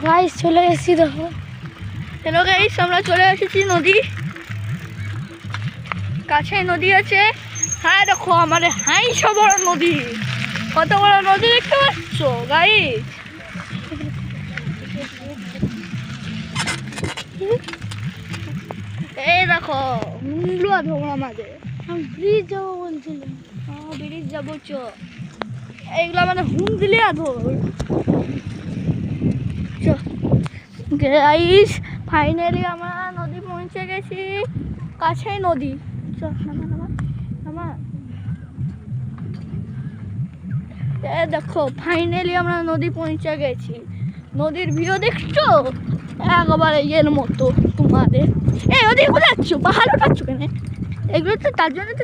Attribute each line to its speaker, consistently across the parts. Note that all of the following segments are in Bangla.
Speaker 1: গাইস চলে এসেছি, দেখো।
Speaker 2: হ্যালো গাইস, আমরা চলে এসেছি নদী কাছে। নদী আছে, হ্যাঁ দেখো আমাদের হাইসা বড় নদী। কত বড় নদী দেখতে পাচ্ছ গাইস? এই দেখো মুন্ডু আধো আমাদের।
Speaker 1: আমি ব্রিজ যাবো বলছিলাম।
Speaker 2: ব্রিজ যাবো চ। এইগুলো আমাদের হুম দিলে আধো। গাইস ফাইনালি আমরা নদী পৌঁছে গেছি, কাছেই নদী। চল নামা। দেখো ফাইনালি আমরা নদী পৌঁছে গেছি। নদীর ভিউ দেখছো একবারে এর মতো তোমাদের। এই ওদিকে কোথায় যাচ্ছ? পাহাড় ওঠাচ্ছ কেন? এগুলো তো তার জন্য তো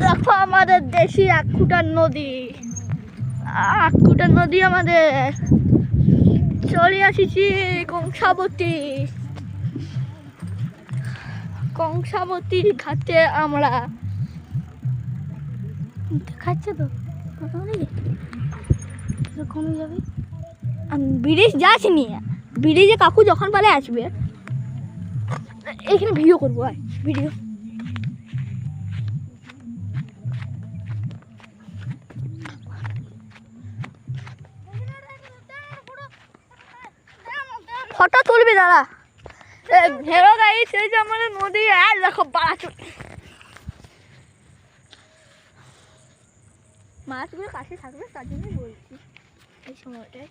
Speaker 2: দেখো আমাদের দেশি আকুটার নদী। আকুটার নদী আমাদের। চলে আসিছি কংসাবতী ঘাটে আমরা।
Speaker 1: খাচ্ছে তো কমে যাবে।
Speaker 2: ব্রিজ যাচ্ছি, ব্রিজে কাকু যখন পারে আসবে এখানে ভিডিও করবো। ভিডিও ফটো তুলবি দাঁড়া। হেরো গাইস, এই যে আমাদের নদী। আর দেখো মাছগুলো কাছে থাকবে, তার জন্যই বলছি এই সময়টায়।